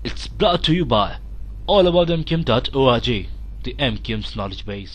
It's brought to you by allaboutmkim.org, the MKIM's knowledge base.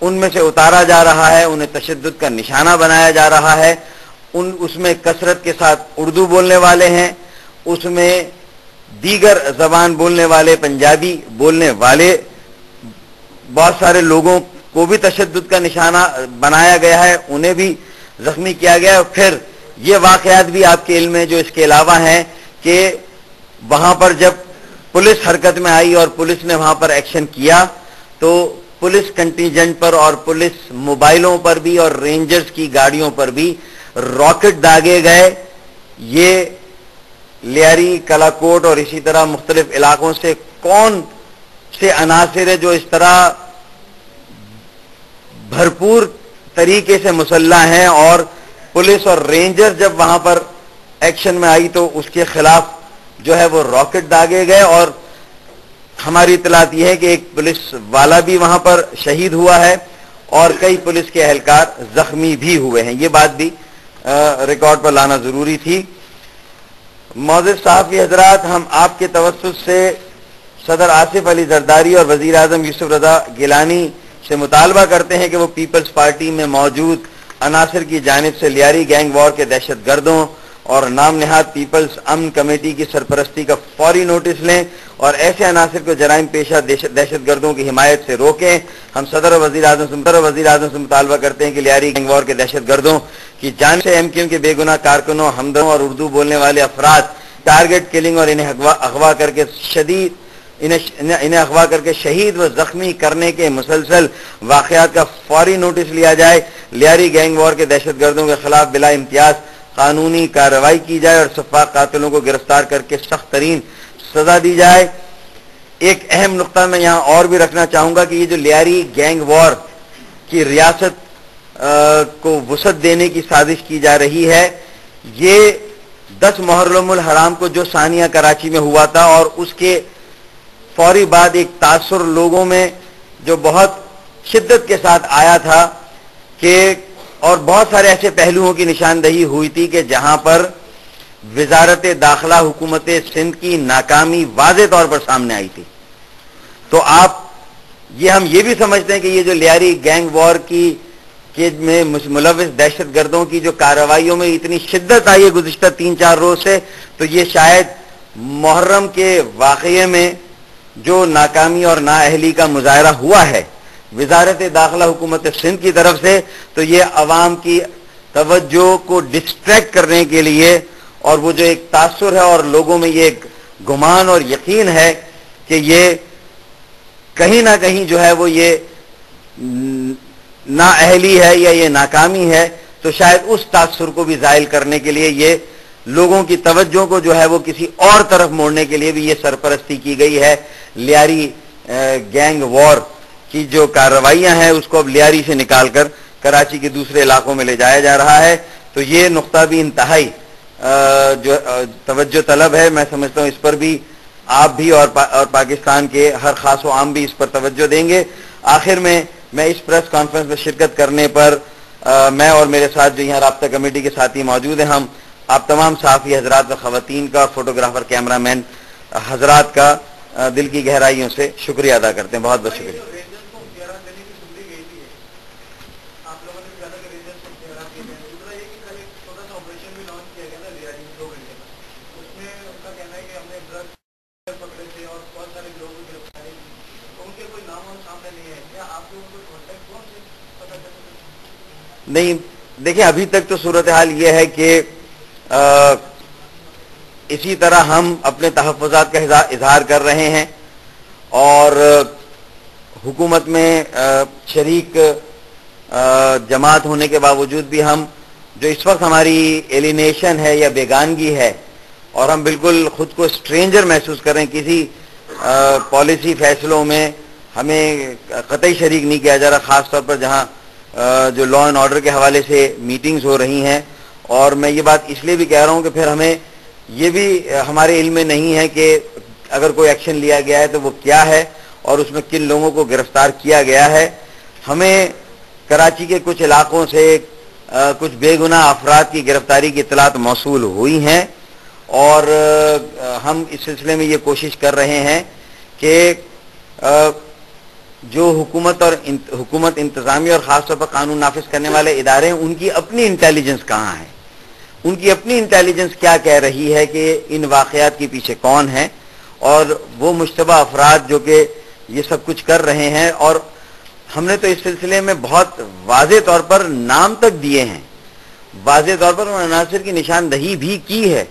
ان میں سے اتارا جا رہا ہے، انہیں تشدد کا نشانہ بنایا جا رہا ہے. اس میں کثرت کے ساتھ اردو بولنے والے ہیں، اس میں دیگر زبان بولنے والے، پنجابی بولنے والے بہت سارے لوگوں کو بھی تشدد کا نشانہ بنایا گیا ہے، انہیں بھی زخمی کیا گیا ہے. اور پھر یہ واقعات بھی آپ کے علم میں جو اس کے علاوہ ہیں کہ وہاں پر جب پولیس حرکت میں آئی اور پولیس نے وہاں پر ایکشن کیا تو پولیس کنٹینجنٹ پر اور پولیس موبائلوں پر بھی اور رینجرز کی گاڑیوں پر بھی راکٹ داغے گئے. یہ لیاری، کلاکوٹ اور اسی طرح مختلف علاقوں سے کون سے عناصر ہے جو اس طرح بھرپور طریقے سے مسلح ہیں، اور پولیس اور رینجر جب وہاں پر ایکشن میں آئی تو اس کے خلاف جو ہے وہ راکٹ داغے گئے. اور ہماری اطلاعات یہ ہے کہ ایک پولیس والا بھی وہاں پر شہید ہوا ہے اور کئی پولیس کے اہلکار زخمی بھی ہوئے ہیں. یہ بات بھی ریکارڈ پر لانا ضروری تھی. معزز صحافی حضرات، ہم آپ کے توسط سے صدر آصف علی زرداری اور وزیر اعظم یوسف رضا گیلانی سے مطالبہ کرتے ہیں کہ وہ پیپلز پارٹی میں موجود عناصر کی جانب سے لیاری گینگ وار کے دہشت گردوں اور نام نہاد پیپلز امن کمیٹی کی سرپرستی کا فوری نوٹس لیں اور ایسے عناصر کو جرائم پیشہ دہشت گردوں کی حمایت سے روکیں. ہم صدر اور وزیر اعظم سے مطالبہ کرتے ہیں کہ لیاری گینگ وار کے دہشت گردوں کی جانب سے MQM کے بے گناہ کارکنوں، ہمدردوں اور اردو بولنے والے افراد ٹارگٹ کلنگ اور انہیں اغوا کر کے شہید و زخمی کرنے کے مسلسل واقعات کا فوری نوٹس لیا جائے. لیاری گینگ وار کے دہشت گردوں کے خلاف بلا امتیاز قانونی کارروائی کی جائے اور سفاک قاتلوں کو گرفتار کر کے سخت ترین سزا دی جائے. ایک اہم نقطہ میں یہاں اور بھی رکھنا چاہوں گا کہ یہ جو لیاری گینگ وار کی ریاست کو وسعت دینے کی سازش کی جا رہی ہے، یہ 10 محرم الحرام کو جو ثانیہ کراچی میں ہوا تھا اور اس کے فوری بعد ایک تاثر لوگوں میں جو بہت شدت کے ساتھ آیا تھا کہ اور بہت سارے ایسے پہلوؤں کی نشاندہی ہوئی تھی کہ جہاں پر وزارت داخلہ حکومت سندھ کی ناکامی واضح طور پر سامنے آئی تھی. تو ہم یہ بھی سمجھتے ہیں کہ یہ جو لیاری گینگ وار میں ملوث دہشت گردوں کی جو کارروائیوں میں اتنی شدت آئی ہے گزشتہ 3-4 روز سے، تو یہ شاید محرم کے واقعے میں جو ناکامی اور نااہلی کا مظاہرہ ہوا ہے وزارت داخلہ حکومت سندھ کی طرف سے، تو یہ عوام کی توجہ کو ڈسٹریکٹ کرنے کے لیے اور وہ جو ایک تاثر ہے اور لوگوں میں یہ ایک گمان اور یقین ہے کہ یہ کہیں نہ کہیں جو ہے وہ یہ نااہلی ہے یا یہ ناکامی ہے، تو شاید اس تاثر کو بھی زائل کرنے کے لیے یہ لوگوں کی توجہ کو جو ہے وہ کسی اور طرف موڑنے کے لیے بھی یہ سرپرستی کی گئی ہے. لیاری گینگ وار کی جو کارروائیاں ہیں اس کو اب لیاری سے نکال کر کراچی کے دوسرے علاقوں میں لے جایا جا رہا ہے. تو یہ نقطہ بھی انتہائی جو توجہ طلب ہے. میں سمجھتا ہوں اس پر بھی آپ بھی اور پاکستان کے ہر خاص و عام بھی اس پر توجہ دیں گے. آخر میں اس پریس کانفرنس میں شرکت کرنے پر میں اور میرے ساتھ جو یہاں رابطہ کمیٹی کے ساتھی موجود ہیں، ہم آپ تمام صحافی حضرات و خواتین کا، فوٹوگرافر، کیمرہ مین حضرات کا دل کی گہرائیوں سے شکریہ ادا کرتے ہیں. بہت بہت شکریہ. نہیں دیکھیں، ابھی تک تو صورتحال یہ ہے کہ اسی طرح ہم اپنے تحفظات کا اظہار کر رہے ہیں اور حکومت میں شریک جماعت ہونے کے باوجود بھی ہم جو اس وقت ہماری ایلینیشن ہے یا بیگانگی ہے اور ہم بالکل خود کو اسٹرینجر محسوس کر رہے ہیں، کسی پالیسی فیصلوں میں ہمیں قطعی شریک نہیں کیا جا رہا، خاص طور پر جہاں جو لا اینڈ آرڈر کے حوالے سے میٹنگز ہو رہی ہیں. اور میں یہ بات اس لیے بھی کہہ رہا ہوں کہ پھر ہمیں یہ بھی ہمارے علم میں نہیں ہے کہ اگر کوئی ایکشن لیا گیا ہے تو وہ کیا ہے اور اس میں کن لوگوں کو گرفتار کیا گیا ہے. ہمیں کراچی کے کچھ علاقوں سے کچھ بے گناہ افراد کی گرفتاری کی اطلاعات موصول ہوئی ہیں اور ہم اس سلسلے میں یہ کوشش کر رہے ہیں کہ جو حکومت انتظامی اور خاص طور پر قانون نافذ کرنے والے ادارے ہیں، ان کی اپنی انٹیلیجنس کہاں ہے؟ ان کی اپنی انٹیلیجنس کیا کہہ رہی ہے کہ ان واقعات کے پیچھے کون ہے، اور وہ مشتبہ افراد جو کہ یہ سب کچھ کر رہے ہیں، اور ہم نے تو اس سلسلے میں بہت واضح طور پر نام تک دیے ہیں، واضح طور پر ان عناصر کی نشاندہی بھی کی ہے،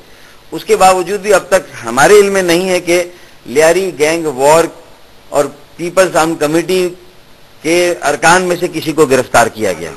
اس کے باوجود بھی اب تک ہمارے علم میں نہیں ہے کہ لیاری گینگ وار اور پیپلز آرم کمیٹی کے ارکان میں سے کسی کو گرفتار کیا گیا۔